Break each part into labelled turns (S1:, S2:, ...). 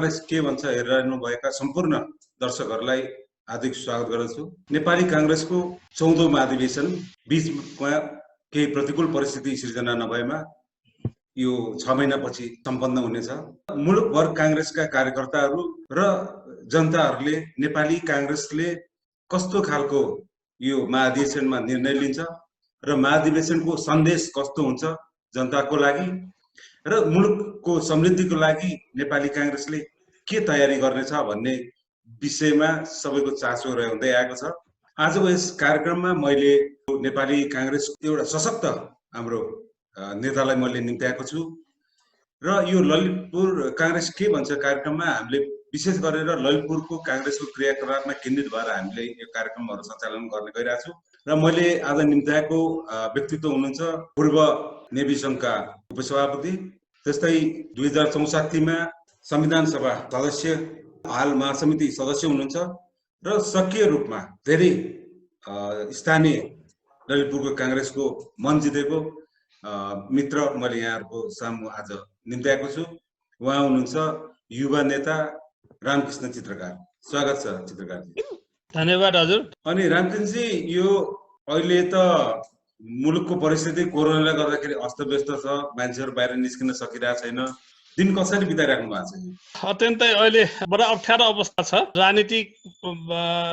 S1: कांग्रेस के भन्छ हेरिरहनुभएका सम्पूर्ण दर्शकहरूलाई हार्दिक स्वागत गर्दछु। नेपाली कांग्रेसको 14औं महाधिवेशन बीचमा केही प्रतिकूल परिस्थिति सिर्जना नभएमा यो 6 महिनापछि सम्पन्न हुनेछ। मुलुकभर कांग्रेसका कार्यकर्ताहरू र जनताहरूले नेपाली कांग्रेसले कस्तो खालको यो महाधिवेशनमा निर्णय लिन्छ र महाधिवेशनको सन्देश कस्तो हुन्छ जनताको लागि र मुलुकको समृद्धिको लागि नेपाली कांग्रेसले के तयारी गर्नेछ भन्ने विषयमा सबैको चासो रहँदै आएको छ। आजको यस कार्यक्रममा मैले नेपाली कांग्रेस एउटा सशक्त हाम्रो नेतालाई मैले निम्त्याएको छु र यो ललितपुर कांग्रेस के भन्छ कार्यक्रममा हामीले विशेष गरेर ललितपुरको कांग्रेसको क्रियाकलापमा केन्द्रित भएर हामीले यो कार्यक्रमहरू सञ्चालन गर्ने गइरहेको छु र मैले आज निम्त्याएको व्यक्तित्व हुनुहुन्छ पूर्व नेभी संघका उपसभापति, त्यस्तै 2064 मा संविधान सभा सदस्य, हाल महासमिति सदस्य हुनुहुन्छ र सक्रिय रूपमा धेरै स्थानीय ललितपुरको कांग्रेसको मन जितेको मित्र मैले यहाँहरुको सामु आज निम्त्याएको छु। उहाँ हुनुहुन्छ युवा नेता रामकृष्ण चित्रकार। स्वागत छ चित्रकारजी।
S2: धन्यवाद हजुर।
S1: अनि रामकृष्णजी, यो अहिले त मुलुकको परिस्थिति कोरोनाले गर्दाखेरि अस्तव्यस्त छ, मान्छेहरु बाहिर निस्किन सकिरहेको छैन। दिन कसरी बिताइराख्नु भएको छ?
S2: अत्यन्तै अहिले बडा अप्ठ्यारो अवस्था छ। राजनीतिक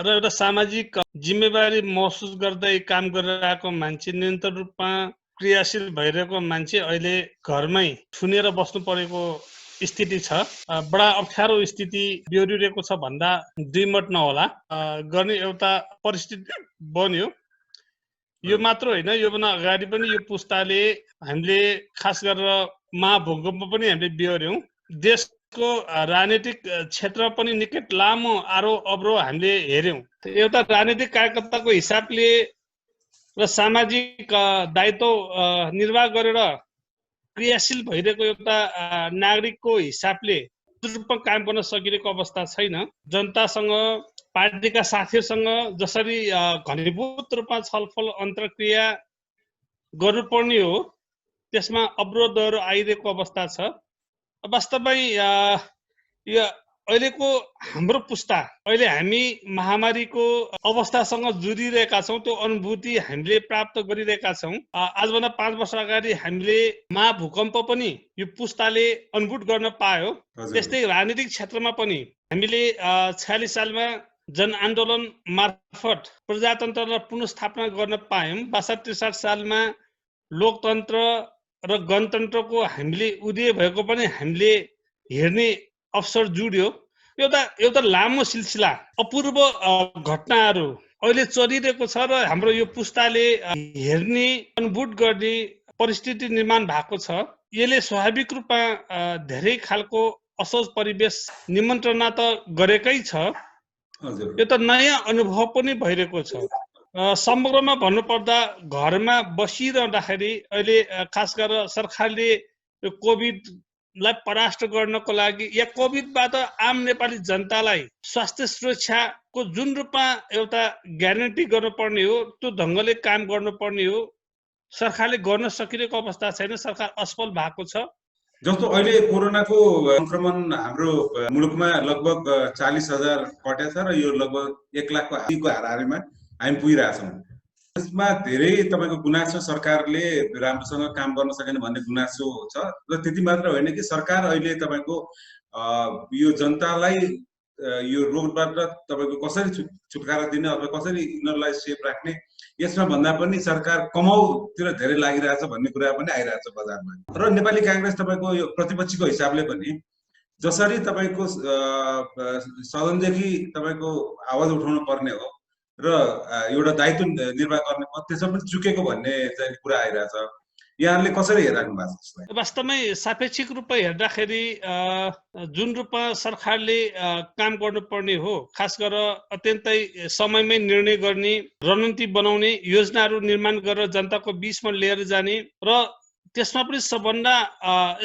S2: र एउटा सामाजिक जिम्मेवारी महसुस गर्दै काम गरिरहेको मान्छे, निरन्तर रूपमा क्रियाशील भइरहेको मान्छे अहिले घरमै थुनेर बस्नु परेको स्थिति छ। बडा अप्ठ्यारो स्थिति बिहोरिरहेको छ भन्दा दुई मत नहोला। गर्ने एउटा परिस्थिति बन्यो। यो मात्र होइन, योभन्दा अगाडि पनि यो पुस्ताले हामीले खास गरेर महाभूकम्प पनि हामीले बिहोर्यौं। देशको राजनीतिक क्षेत्र पनि निकै लामो आरो अवरोह हामीले हेर्यौं। एउटा राजनीतिक कार्यकर्ताको हिसाबले र सामाजिक दायित्व निर्वाह गरेर क्रियाशील भइरहेको एउटा नागरिकको हिसाबले रूपमा काम गर्न सकिरहेको अवस्था छैन। जनतासँग, पार्टीका साथीहरूसँग जसरी घनीभूत रूपमा छलफल अन्तर्क्रिया गर्नुपर्ने हो, त्यसमा अवरोधहरू आइरहेको अवस्था छ। वास्तवमै यो अहिलेको हाम्रो पुस्ता, अहिले हामी महामारीको अवस्थासँग जुधिरहेका छौं। त्यो अनुभूति हामीले प्राप्त गरिरहेका छौं। आजभन्दा 5 वर्ष अगाडि हामीले महाभूकम्प पनि यो पुस्ताले अनुभूत गर्न पायो। त्यस्तै राजनीतिक क्षेत्रमा पनि हामीले 46 सालमा जनआन्दोलन मार्फत प्रजातन्त्रलाई पुनर्स्थापना गर्न पायौं। 62-63 सालमा लोकतन्त्र र गणतन्त्रको हामीले उदय भएको पनि हामीले हेर्ने अवसर जुड्यो। एउटा लामो सिलसिला अपूर्व घटनाहरू अहिले चलिरहेको छ र हाम्रो यो पुस्ताले हेर्ने, अनुभूत गर्ने परिस्थिति निर्माण भएको छ। यसले स्वाभाविक रूपमा धेरै खालको असहज परिवेश निमन्त्रणा त गरेकै छ। यो त नयाँ अनुभव पनि भइरहेको छ। समग्रमा भन्नुपर्दा घरमा बसिरहँदाखेरि अहिले खास गरेर सरकारले यो कोभिडलाई परास्त गर्नको लागि या कोभिडबाट आम नेपाली जनतालाई स्वास्थ्य सुरक्षाको जुन रूपमा एउटा ग्यारेन्टी गर्नुपर्ने हो, त्यो ढङ्गले काम गर्नुपर्ने हो, सरकारले गर्न सकिरहेको अवस्था छैन। सरकार असफल भएको छ।
S1: जस्तो अहिले कोरोनाको संक्रमण हाम्रो मुलुकमा लगभग 40,000 कट्या छ र यो लगभग 1 लाखको हाराहारीमा हामी पुगिरहेछौँ। यसमा धेरै तपाईको गुनासो सरकारले राम्रोसँग काम गर्न सकेन भन्ने गुनासो छ र त्यति मात्र होइन कि सरकार अहिले तपाईको यो जनतालाई यो रोगबाट तपाईको कसरी छुटकारा दिने अथवा कसरी यिनीहरूलाई सेफ राख्ने, यसमा भन्दा पनि सरकार कमाउतिर धेरै लागिरहेछ भन्ने कुरा पनि आइरहेछ बजारमा। र नेपाली कांग्रेस तपाईको यो प्रतिपक्षीको हिसाबले पनि जसरी तपाईको सदनदेखि तपाईको आवाज उठाउनु पर्ने हो र एउटा दायित्व निर्वाह गर्ने हो, त्यसमा पनि चुकेको भन्ने चाहिँ कुरा आइरहेछ। यहाँले कसरी हेरिराख्नु भएको छ यसलाई?
S2: वास्तवमै सापेक्षिक रूपमा हेर्दाखेरि जुन रूपमा सरकारले काम गर्नुपर्ने हो, खास गरेर अत्यन्तै समयमै निर्णय गर्ने, रणनीति बनाउने, योजनाहरू निर्माण गरेर जनताको बीचमा लिएर जाने र त्यसमा पनि सबभन्दा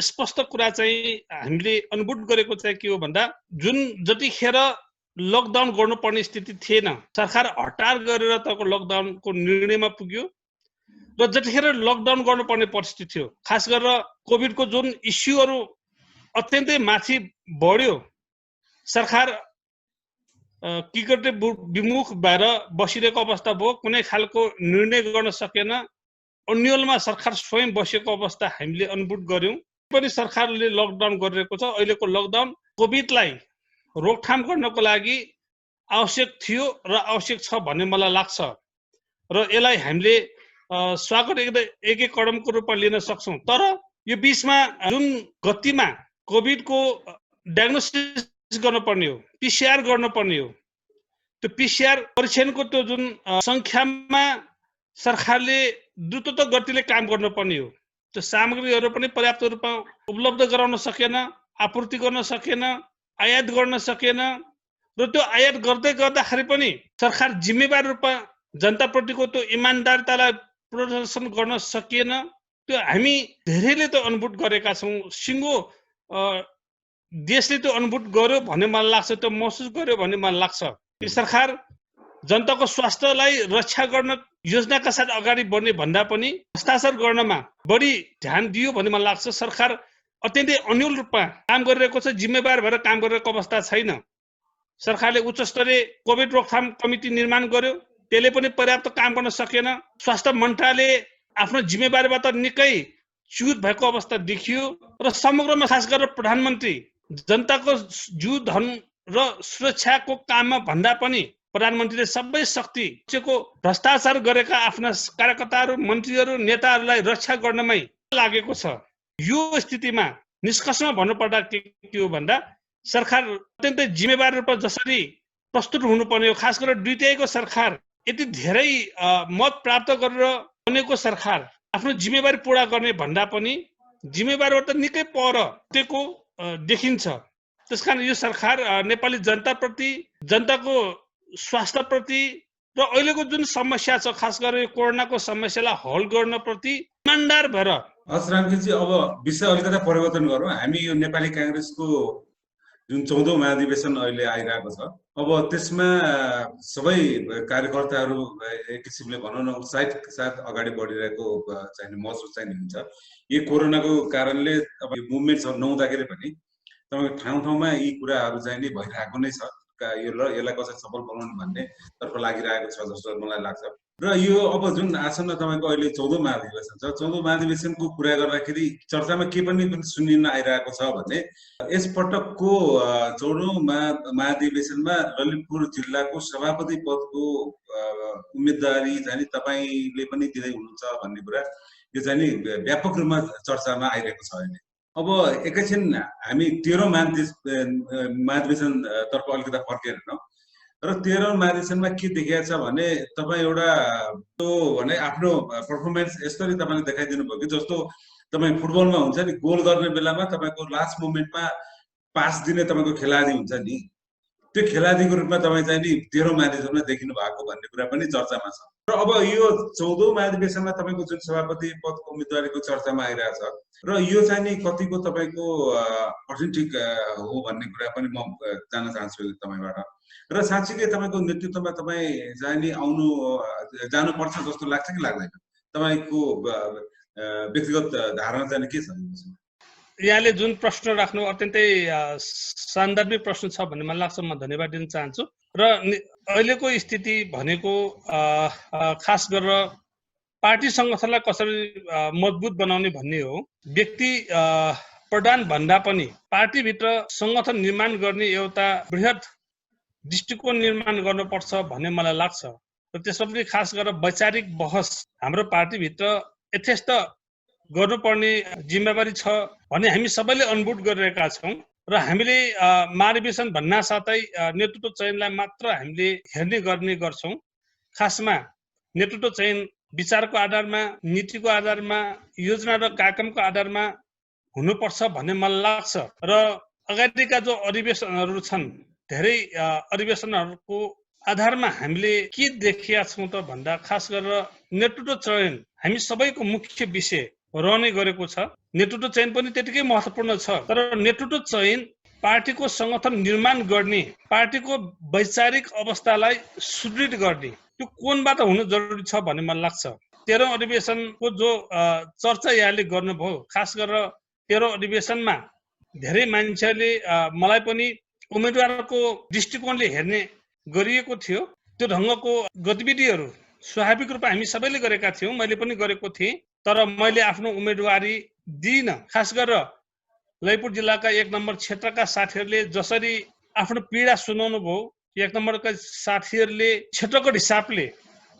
S2: स्पष्ट कुरा चाहिँ हामीले अनुभूत गरेको चाहिँ के हो भन्दा जुन जतिखेर लकडाउन गर्नुपर्ने स्थिति थिएन, सरकार हटार गरेर तको लकडाउनको निर्णयमा पुग्यो र जतिखेर लकडाउन गर्नुपर्ने परिस्थिति थियो, खास गरेर कोभिडको जुन इस्युहरू अत्यन्तै माथि बढ्यो, सरकार टिकट विमुख भएर बसिरहेको अवस्था भयो, कुनै खालको निर्णय गर्न सकेन। अन्यलमा सरकार स्वयं बसेको अवस्था हामीले अनुभूत गर्यौं। पनि सरकारले लकडाउन गरिरहेको छ। अहिलेको लकडाउन कोभिडलाई रोकथाम गर्नको लागि आवश्यक थियो र आवश्यक छ भन्ने मलाई लाग्छ र यसलाई हामीले स्वागत एक कदमको रूपमा लिन सक्छौं। तर यो बीचमा जुन गतिमा कोभिडको डायग्नोसिस गर्नुपर्ने हो, पीसीआर गर्नुपर्ने हो, त्यो पीसीआर परीक्षणको त्यो जुन संख्यामा सरकारले द्रुत गतिले काम गर्नुपर्ने हो, त्यो सामग्रीहरू पनि पर्याप्त रूपमा उपलब्ध गराउन सकेन, आपूर्ति गर्न सकेन, आयात गर्न सकेन र त्यो आयात गर्दै गर्दाखेरि पनि सरकार जिम्मेवार रूपमा जनताप्रतिको त्यो इमानदारतालाई प्रदर्शन गर्न सकिएन। त्यो हामी धेरैले त्यो अनुभूत गरेका छौं। सिङ्गो देशले त्यो अनुभूत गर्यो भन्ने मलाई लाग्छ, त्यो महसुस गर्यो भन्ने मलाई लाग्छ। सरकार जनताको स्वास्थ्यलाई रक्षा गर्न योजनाका साथ अगाडि बढ्ने भन्दा पनि हस्ताक्षर गर्नमा बढी ध्यान दियो भन्ने मलाई लाग्छ। सरकार अत्यन्तै अन्यल रूपमा काम गरिरहेको छ, जिम्मेवार भएर काम गरिरहेको अवस्था छैन। सरकारले उच्च स्तरीय कोभिड रोकथाम कमिटी निर्माण गर्यो, त्यसले पनि पर्याप्त काम गर्न सकेन। स्वास्थ्य मन्त्रालय आफ्नो जिम्मेवारीबाट निकै च्युत भएको अवस्था देखियो र समग्रमा खास गरेर प्रधानमन्त्री जनताको जीव धन र सुरक्षाको काममा भन्दा पनि प्रधानमन्त्रीले सबै शक्तिको भ्रष्टाचार गरेका आफ्ना कार्यकर्ताहरू, मन्त्रीहरू, नेताहरूलाई रक्षा गर्नमै लागेको छ। यो स्थितिमा निष्कर्षमा भन्नुपर्दा के हो भन्दा सरकार अत्यन्तै जिम्मेवार रूपमा जसरी प्रस्तुत हुनुपर्ने हो, खास गरेर द्वितीयको सरकार यति धेरै मत प्राप्त गरेर बनेको सरकार आफ्नो जिम्मेवारी पूरा गर्ने भन्दा पनि जिम्मेवारीबाट निकै पर टेको देखिन्छ। त्यसकारण यो सरकार नेपाली जनताप्रति, जनताको स्वास्थ्यप्रति र अहिलेको जुन समस्या छ, खास गरेर कोरोनाको समस्यालाई हल गर्न प्रति इमानदार भएर।
S1: हस् रामकेशजी, अब विषय अलिकता परिवर्तन गरौँ। हामी यो नेपाली कांग्रेसको जुन 14औं महाधिवेशन अहिले आइरहेको छ, अब त्यसमा सबै कार्यकर्ताहरू एक किसिमले भनौँ न उत्साहित साथ अगाडि बढिरहेको चाहिँ महसुस चाहिँ हुन्छ। यो कोरोनाको कारणले अब यो मुभमेन्ट्सहरू नहुँदाखेरि पनि तपाईको ठाउँ ठाउँमा यी कुराहरू चाहिँ नि भइरहेको नै छ। यसलाई कसरी सफल बनाउनु भन्ने तर्फ लागिरहेको छ जस्तो मलाई लाग्छ। र यो अब जुन आसन्न तपाईको अहिले 14औं महाधिवेशन छ, 14औं महाधिवेशनको कुरा गर्दाखेरि चर्चामा के पनि सुनिन आइरहेको छ भने यसपटकको 14औं महाधिवेशनमा ललितपुर जिल्लाको सभापति पदको उम्मेदवारी चाहिँ तपाईले पनि दिँदै हुनुहुन्छ भन्ने कुरा यो चाहिँ नि व्यापक रूपमा चर्चामा आइरहेको छ अहिले। अब एकैछिन हामी 13औं महाधिवेशन तर्फ अलिकता फर्केर र 13औं महाधिवेशनमा के देखिएको छ भने तपाईँ एउटा भने आफ्नो पर्फर्मेन्स यसरी तपाईले देखाइदिनु भयो कि जस्तो तपाईँ फुटबलमा हुन्छ नि, गोल गर्ने बेलामा तपाईको लास्ट मोमेन्टमा पास दिने तपाईको खेलाडी हुन्छ नि, त्यो खेलाडीको रूपमा तपाईँ चाहिँ नि 13औं महाधिवेशनमा देखिनु भएको भन्ने कुरा पनि चर्चामा छ। र अब यो 14औं महाधिवेशनमा तपाईको जुन सभापति पदको उम्मेदवारीको चर्चामा आइरहेछ र यो चाहिँ नि कतिको तपाईको अथेन्टिक हो भन्ने कुरा पनि म जान्न चाहन्छु तपाईबाट। र साँच्चीकै तपाईको नेतृत्वमा तपाईँ चाहिँ नि जानुपर्छ जस्तो लाग्छ कि लाग्दैन? तपाईको व्यक्तिगत धारणा चाहिँ के छ?
S2: यहाँले जुन प्रश्न राख्नु अत्यन्तै सान्दर्भिक प्रश्न छ भन्ने मलाई लाग्छ। म धन्यवाद दिन चाहन्छु। र अहिलेको स्थिति भनेको खास गरेर पार्टी संगठनलाई कसरी मजबुत बनाउने भन्ने हो। व्यक्ति प्रधान भन्दा पनि पार्टीभित्र संगठन निर्माण गर्ने एउटा बृहत दृष्टिकोण निर्माण गर्नुपर्छ भन्ने मलाई लाग्छ। र त्यसमा पनि खास गरेर वैचारिक बहस हाम्रो पार्टीभित्र यथेष्ट गर्नुपर्ने जिम्मेवारी छ भन्ने हामी सबैले अनुभूत गरिरहेका छौँ। र हामीले महाधिवेशन भन्ना साथै नेतृत्व चयनलाई मात्र हामीले हेर्ने गर्ने गर्छौँ। खासमा नेतृत्व चयन विचारको आधारमा, नीतिको आधारमा, योजना र कार्यक्रमको आधारमा हुनुपर्छ भन्ने मलाई लाग्छ। र अगाडिका जो अधिवेशनहरू छन्, धेरै अधिवेशनहरूको आधारमा हामीले के देखिया छौँ त भन्दा खास गरेर नेतृत्व चयन हामी सबैको मुख्य विषय रहने गरेको छ। नेतृत्व चयन पनि त्यतिकै महत्त्वपूर्ण छ। तर नेतृत्व चयन पार्टीको संगठन निर्माण गर्ने, पार्टीको वैचारिक अवस्थालाई सुदृढ गर्ने त्यो कोणबाट हुनु जरुरी छ भन्ने मलाई लाग्छ। 13औं अधिवेशनको जो चर्चा यहाँले गर्नुभयो, खास गरेर 13औं अधिवेशनमा धेरै मान्छेहरूले मलाई पनि उम्मेदवारको दृष्टिकोणले हेर्ने गरिएको थियो। त्यो ढङ्गको गतिविधिहरू स्वाभाविक रूपमा हामी सबैले गरेका थियौँ, मैले पनि गरेको थिएँ। तर मैले आफ्नो उम्मेदवारी दिइन। खास गरेर ललितपुर जिल्लाका 1 नम्बर क्षेत्रका साथीहरूले जसरी आफ्नो पीडा सुनाउनु भयो, 1 नम्बरका साथीहरूले क्षेत्रको हिसाबले,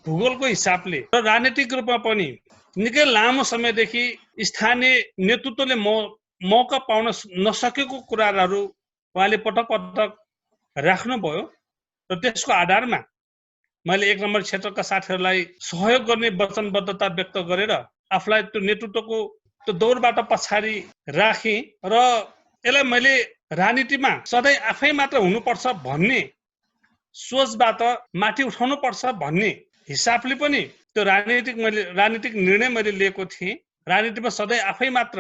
S2: भूगोलको हिसाबले र राजनीतिक रूपमा पनि निकै लामो समयदेखि स्थानीय नेतृत्वले मौका पाउन नसकेको कुराहरू उहाँले पटक पटक राख्नुभयो र त्यसको आधारमा मैले 1 नम्बर क्षेत्रका साथीहरूलाई सहयोग गर्ने वचनबद्धता व्यक्त गरेर आफूलाई त्यो नेतृत्वको त्यो दौडबाट पछाडि राखेँ र यसलाई मैले राजनीतिमा सधैँ आफै मात्र हुनुपर्छ भन्ने सोचबाट माथि उठाउनु पर्छ भन्ने हिसाबले पनि त्यो राजनीतिक निर्णय मैले लिएको थिएँ। राजनीतिमा सधैँ आफै मात्र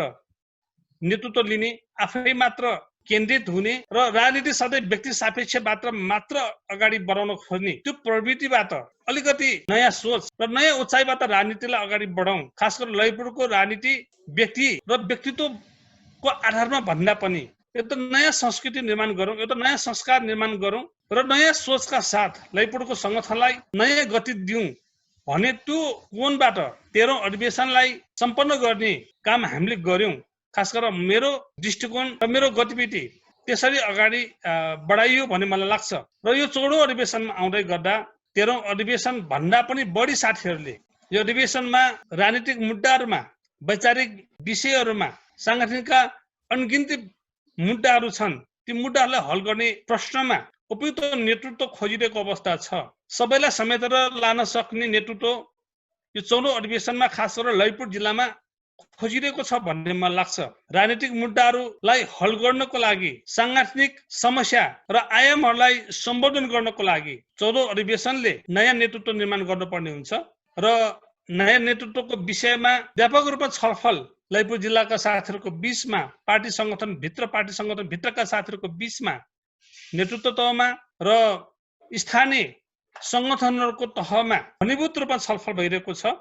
S2: नेतृत्व लिने, आफै मात्र केन्द्रित हुने र राजनीति सधैँ व्यक्ति सापेक्षबाट मात्र अगाडि बढाउन खोज्ने त्यो प्रवृत्तिबाट अलिकति नयाँ सोच र नयाँ उचाइबाट राजनीतिलाई अगाडि बढाउँ। खास गरेर ललितपुरको राजनीति व्यक्ति र व्यक्तित्वको आधारमा भन्दा पनि एउटा नयाँ संस्कृति निर्माण गरौँ, एउटा नयाँ संस्कार निर्माण गरौँ र नयाँ सोचका साथ ललितपुरको सङ्गठनलाई नयाँ गति दिउँ भने त्यो कोणबाट 13औं अधिवेशनलाई सम्पन्न गर्ने काम हामीले गर्यौं। खास गरेर मेरो दृष्टिकोण र मेरो गतिविधि त्यसरी अगाडि बढाइयो भन्ने मलाई लाग्छ र यो 14औं अधिवेशनमा आउँदै गर्दा 13औं अधिवेशन भन्दा पनि बढी साथीहरूले यो अधिवेशनमा राजनीतिक मुद्दाहरूमा, वैचारिक विषयहरूमा, सांगठनिकका अनगिन्ती मुद्दाहरू छन्। ती मुद्दाहरूलाई हल गर्ने प्रश्नमा उपयुक्त नेतृत्व खोजिरहेको अवस्था छ। सबैलाई समेटेर लान सक्ने नेतृत्व यो 14औं अधिवेशनमा खास गरेर ललितपुर जिल्लामा खोजिरहेको छ भन्ने मलाई लाग्छ। राजनीतिक मुद्दाहरूलाई हल गर्नको लागि, सांगठनिक समस्या र आयामहरूलाई सम्बोधन गर्नको लागि 14औं अधिवेशनले नयाँ नेतृत्व निर्माण गर्नुपर्ने हुन्छ र नयाँ नेतृत्वको विषयमा व्यापक रूपमा छलफल ललितपुर जिल्लाका साथीहरूको बीचमा, पार्टी संगठन भित्रका साथीहरूको बीचमा, नेतृत्व तहमा र स्थानीय संगठनहरूको तहमा घनीभूत रूपमा छलफल भइरहेको छ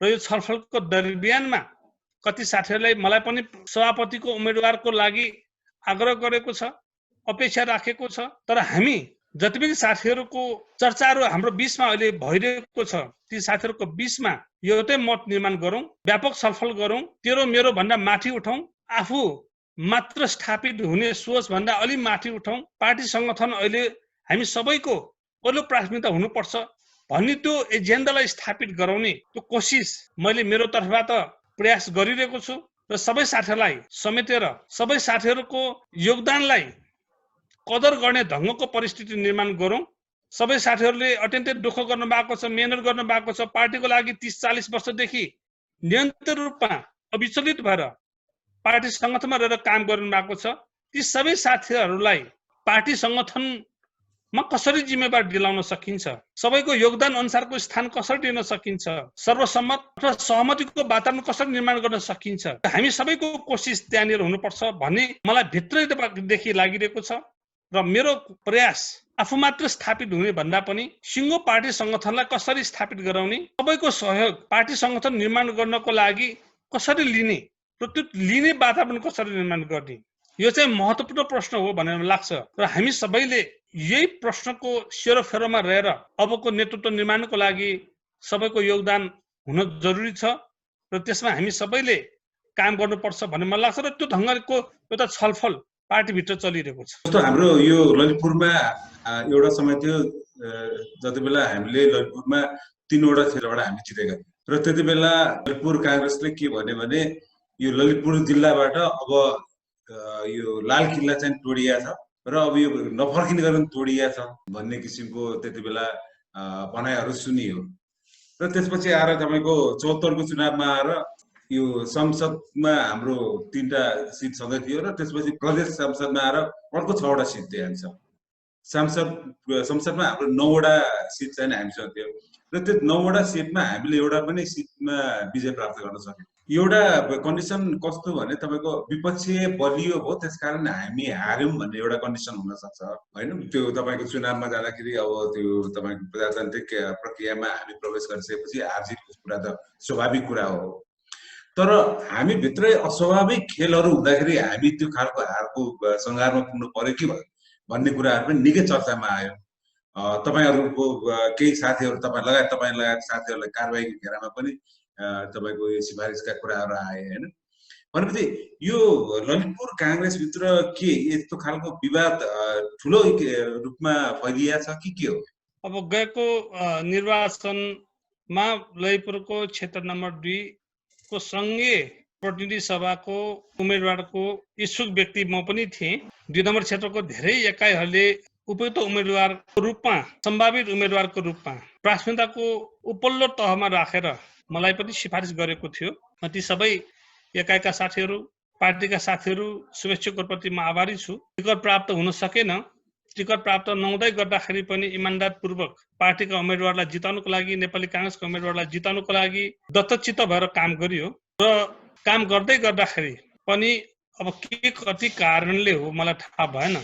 S2: र यो छलफलको दरमियानमा कति साथीहरूले मलाई पनि सभापतिको उम्मेदवारको लागि आग्रह गरेको छ, अपेक्षा राखेको छ। तर हामी जति पनि साथीहरूको चर्चाहरू हाम्रो बीचमा अहिले भइरहेको छ, ती साथीहरूको बीचमा एउटै मत निर्माण गरौँ, व्यापक छलफल गरौँ, तेरो मेरो भन्दा माथि उठाउँ, आफू मात्र स्थापित हुने सोच भन्दा अलि माथि उठाउँ। पार्टी संगठन अहिले हामी सबैको पहिलो प्राथमिकता हुनुपर्छ भन्ने त्यो एजेन्डालाई स्थापित गराउने त्यो कोसिस मैले मेरो तर्फबाट प्रयास गरिरहेको छु र सबै साथीहरूलाई समेटेर सबै साथीहरूको योगदानलाई कदर गर्ने ढङ्गको परिस्थिति निर्माण गरौँ। सबै साथीहरूले अत्यन्तै दुःख गर्नु भएको छ, मेहनत गर्नु भएको छ, पार्टीको लागि 30-40 वर्षदेखि निरन्तर रूपमा अविचलित भएर पार्टी संगठनमा रहेर काम गर्नु भएको छ। ती सबै साथीहरूलाई पार्टी संगठनमा कसरी जिम्मेवारी दिलाउन सकिन्छ, सबैको योगदान अनुसारको स्थान कसरी दिन सकिन्छ, सर्वसम्मत अथवा सहमतिको वातावरण कसरी निर्माण गर्न सकिन्छ, हामी सबैको कोसिस त्यहाँनिर हुनुपर्छ भन्ने मलाई भित्रैदेखि लागिरहेको छ र मेरो प्रयास आफू मात्र स्थापित हुने भन्दा पनि सिङ्गो पार्टी संगठनलाई कसरी स्थापित गराउने, सबैको सहयोग पार्टी संगठन निर्माण गर्नको लागि कसरी लिने र त्यो लिने वातावरण कसरी निर्माण गर्ने, यो चाहिँ महत्त्वपूर्ण प्रश्न हो भनेर लाग्छ र हामी सबैले यही प्रश्नको सेरोफेरोमा रहेर अबको नेतृत्व निर्माणको लागि सबैको योगदान हुन जरुरी छ र त्यसमा हामी सबैले काम गर्नुपर्छ भन्ने मलाई लाग्छ र त्यो ढङ्गको एउटा छलफल पार्टीभित्र चलिरहेको छ।
S1: जस्तो हाम्रो यो ललितपुरमा एउटा समय थियो जति बेला हामीले ललितपुरमा 3वटा क्षेत्रबाट हामी जितेका थियौँ र त्यति बेला ललितपुर कांग्रेसले के भन्यो भने यो ललितपुर जिल्लाबाट अब यो लाल किल्ला चाहिँ तोडिया छ र अब यो नफर्किने गरेर तोडिया छ भन्ने किसिमको त्यति बेला भनाइहरू सुनियो र त्यसपछि आएर तपाईको 74 को चुनावमा आएर यो संसदमा हाम्रो 3टा सिट सधैँ थियो र त्यसपछि प्रदेश संसदमा आएर अर्को 6वटा सिट दिइन्छ। संसदमा हाम्रो 9वटा सिट चाहिँ हामीसँग थियो र त्यो 9वटा सिटमा हामीले एउटा पनि सिटमा विजय प्राप्त गर्न सक्यौँ। एउटा कन्डिसन कस्तो भने तपाईको विपक्षीय बलियो हो त्यसकारण हामी हार्यौं भन्ने एउटा कन्डिसन हुन सक्छ हैन। त्यो तपाईको चुनावमा जाँदाखेरि अब त्यो तपाईको प्रजातान्त्रिक प्रक्रियामा हामी प्रवेश गरिसकेपछि हारजितको कुरा त स्वाभाविक कुरा हो। तर हामी भित्रै अस्वाभाविक खेलहरू हुँदाखेरि हामी त्यो खालको हारको संघारमा पुग्नु पर्यो कि भन्ने कुराहरू पनि निकै चर्चामा आयो। तपाईहरूको केही साथीहरू तपाईँ लगायत साथीहरूलाई कारबाहीको घेरामा पनि तपाईँको यो सिफारिसका कुराहरू आए होइन। भनेपछि यो ललितपुर काङ्ग्रेसभित्र के यस्तो खालको विवाद ठुलो रूपमा फैलिया छ कि के हो?
S2: अब गएको निर्वाचनमा ललितपुरको क्षेत्र नम्बर 2 को सँगै प्रतिनिधि सभाको उम्मेदवारको इच्छुक व्यक्ति म पनि थिएँ। 2 नम्बर क्षेत्रको धेरै एकाइहरूले उपयुक्त उम्मेदवारको रूपमा, सम्भावित उम्मेदवारको रूपमा प्राथमिकताको उपल्लो तहमा राखेर मलाई पनि सिफारिस गरेको थियो। ती सबै एकाइका साथीहरू, पार्टीका साथीहरू, शुभेच्छुकहरूप्रति म आभारी छु। टिकट प्राप्त हुन सकेन। टिकट प्राप्त नहुँदै गर्दाखेरि पनि इमान्दारपूर्वक पार्टीका उम्मेदवारलाई जिताउनको लागि, नेपाली काङ्ग्रेसका उम्मेदवारलाई जिताउनको लागि दत्तचित्त भएर काम गरियो र काम गर्दै गर्दाखेरि पनि अब के कति कारणले हो मलाई थाहा भएन।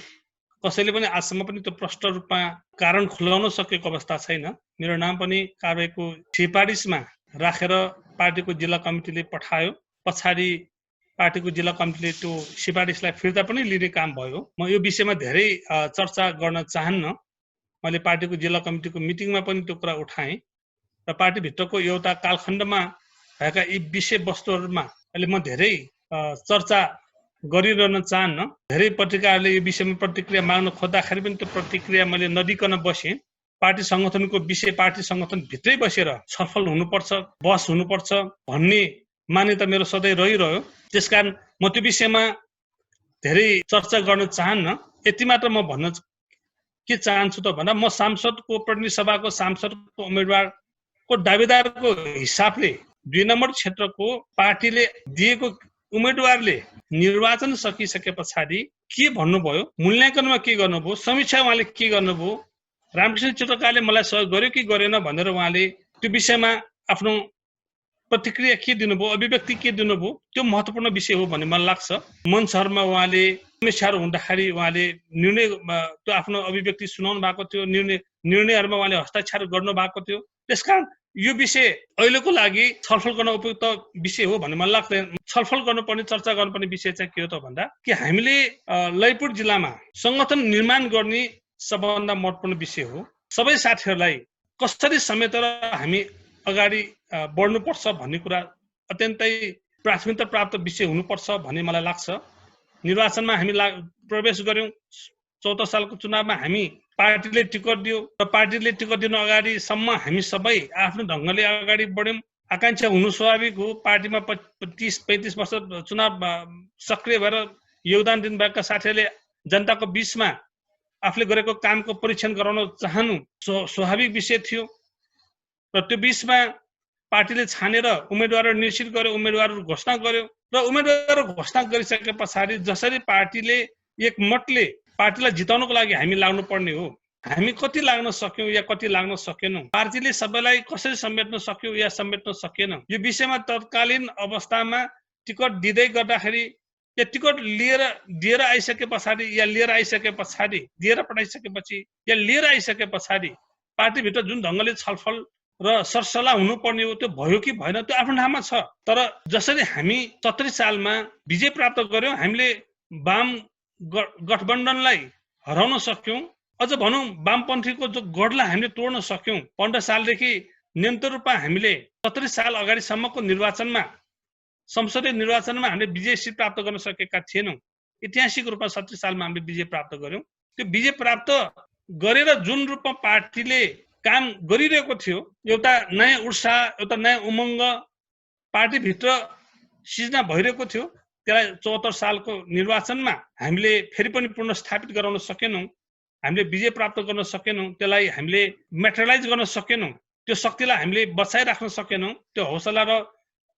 S2: कसैले पनि आजसम्म पनि त्यो प्रष्ट रूपमा कारण खुलाउन सकेको अवस्था छैन। मेरो नाम पनि कारबाहीको सिफारिसमा राखेर पार्टीको जिल्ला कमिटीले पठायो। पछाडि पार्टीको जिल्ला कमिटीले त्यो सिफारिसलाई फिर्ता पनि लिने काम भयो। म यो विषयमा धेरै चर्चा गर्न चाहन्न। मैले पार्टीको जिल्ला कमिटीको मिटिङमा पनि त्यो कुरा उठाएँ र पार्टीभित्रको एउटा कालखण्डमा भएका यी विषयवस्तुहरूमा अहिले म धेरै चर्चा गरिरहन चाहन्न। धेरै पत्रिकाहरूले यो विषयमा प्रतिक्रिया माग्न खोज्दाखेरि पनि त्यो प्रतिक्रिया मैले नदिकन बसेँ। पार्टी सङ्गठनको विषय पार्टी सङ्गठनभित्रै बसेर छलफल हुनुपर्छ, बहस हुनुपर्छ भन्ने मान्यता मेरो सधैँ रहिरह्यो। त्यसकारण म त्यो विषयमा धेरै चर्चा गर्न चाहन्न। यति मात्र म भन्न के चाहन्छु त भन्दा म सांसदको प्रतिनिधि सभाको सांसदको उम्मेदवारको दावेदारको हिसाबले 2 नम्बर क्षेत्रको पार्टीले दिएको उम्मेदवारले निर्वाचन सकिसके पछाडि के भन्नुभयो, मूल्याङ्कनमा के गर्नुभयो, समीक्षा उहाँले के गर्नुभयो, रामकृष्ण चित्रकारले मलाई सहयोग गर्यो कि गरेन भनेर उहाँले त्यो विषयमा आफ्नो प्रतिक्रिया के दिनुभयो, अभिव्यक्ति के दिनुभयो, त्यो महत्त्वपूर्ण विषय हो भन्ने मलाई लाग्छ। मञ्चहरूमा उहाँले समीक्षाहरू हुँदाखेरि उहाँले निर्णय त्यो आफ्नो अभिव्यक्ति सुनाउनु भएको थियो, निर्णयहरूमा उहाँले हस्ताक्षर गर्नु भएको थियो। त्यसकारण यो विषय अहिलेको लागि छलफल गर्न उपयुक्त विषय हो भन्ने मलाई लाग्दैन। छलफल गर्नुपर्ने, चर्चा गर्नुपर्ने विषय चाहिँ के हो त भन्दा कि हामीले ललितपुर जिल्लामा सङ्गठन निर्माण गर्ने सबभन्दा महत्त्वपूर्ण विषय हो। सबै साथीहरूलाई कसरी समेटेर हामी अगाडि बढ्नुपर्छ भन्ने कुरा अत्यन्तै प्राथमिकता प्राप्त विषय हुनुपर्छ भन्ने मलाई लाग्छ। निर्वाचनमा हामी प्रवेश गर्यौँ। 74 सालको चुनावमा हामी पार्टीले टिकट दियो र पार्टीले टिकट दिनु अगाडिसम्म हामी सबै आफ्नो ढङ्गले अगाडि बढ्यौँ। आकाङ्क्षा हुनु स्वाभाविक हो। पार्टीमा 30-35 वर्ष चुनाव सक्रिय भएर योगदान दिनुभएका साथीहरूले जनताको बीचमा आफूले गरेको कामको परीक्षण गराउन चाहनु स्वाभाविक विषय थियो र त्यो बीचमा पार्टीले छानेर उम्मेदवारहरू निश्चित गर्यो, उम्मेदवारहरू घोषणा गर्यो र उम्मेदवारहरू घोषणा गरिसके पछाडि जसरी पार्टीले एकमतले पार्टीलाई जिताउनको लागि हामी लाग्नु पर्ने हो, हामी कति लाग्न सक्यौँ या कति लाग्न सकेनौँ, पार्टीले सबैलाई कसरी समेट्न सक्यो या समेट्न सकेन, यो विषयमा तत्कालीन अवस्थामा टिकट दिँदै गर्दाखेरि या टिकट दिएर आइसके पछाडि या लिएर आइसके पछाडि, दिएर पठाइसकेपछि या लिएर आइसके पछाडि पार्टीभित्र जुन ढङ्गले छलफल र सरसल्लाह हुनुपर्ने हो त्यो भयो कि भएन त्यो आफ्नो ठाउँमा छ। तर जसरी हामी 70 सालमा विजय प्राप्त गर्यौँ, हामीले वाम गठबन्धनलाई हराउन सक्यौँ, अझ भनौँ वामपन्थीको जो गढलाई हामीले तोड्न सक्यौँ। 15 सालदेखि निरन्तर रूपमा हामीले 70 साल अगाडिसम्मको निर्वाचनमा, संसदीय निर्वाचनमा हामीले विजय सिट प्राप्त गर्न सकेका थिएनौँ। ऐतिहासिक रूपमा 70 सालमा हामीले विजय प्राप्त गर्यौँ। त्यो विजय प्राप्त गरेर जुन रूपमा पार्टीले काम गरिरहेको थियो, एउटा नयाँ उत्साह, एउटा नयाँ उमङ्ग पार्टीभित्र सिर्जना भइरहेको थियो, त्यसलाई 74 सालको निर्वाचनमा हामीले फेरि पनि पुनर्स्थापित गराउन सकेनौँ, हामीले विजय प्राप्त गर्न सकेनौँ, त्यसलाई हामीले मेटेरियलाइज गर्न सकेनौँ, त्यो शक्तिलाई हामीले बचाइराख्न सकेनौँ, त्यो हौसला र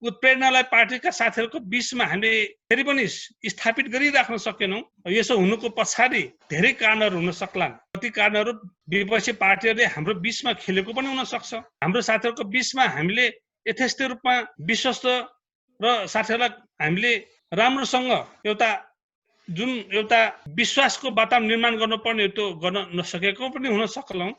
S2: उत्प्रेरणालाई पार्टीका साथीहरूको बीचमा हामीले फेरि पनि स्थापित गरिराख्न सकेनौँ। यसो हुनुको पछाडि धेरै कारणहरू हुन सक्लान्। कति कारणहरू विपक्षी पार्टीहरूले हाम्रो बीचमा खेलेको पनि हुन सक्छ। हाम्रो साथीहरूको बीचमा हामीले यथेष्ट रूपमा विश्वस्त र साथीहरूलाई हामीले राम्रोसँग एउटा विश्वासको वातावरण निर्माण गर्नुपर्ने त्यो गर्न नसकेको पनि हुन सक्लौँ।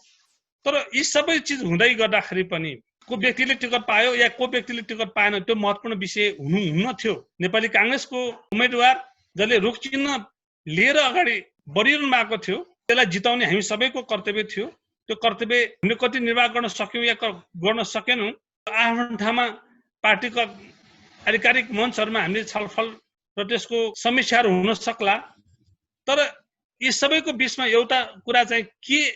S2: तर यी सबै चिज हुँदै गर्दाखेरि पनि को व्यक्तिले टिकट पायो या को व्यक्तिले टिकट पाएन त्यो महत्त्वपूर्ण विषय हुन थियो। नेपाली काङ्ग्रेसको उम्मेदवार जसले रुख चिन्ह लिएर अगाडि बढिरहनु भएको थियो, त्यसलाई जिताउने हामी सबैको कर्तव्य थियो। त्यो कर्तव्य हामीले कति निर्वाह गर्न सक्यौँ या गर्न सकेनौँ, आफ्नो ठाउँमा पार्टीका आधिकारिक मञ्चहरूमा हामीले छलफल र त्यसको समीक्षाहरू हुन सक्ला। तर यी सबैको बीचमा एउटा कुरा चाहिँ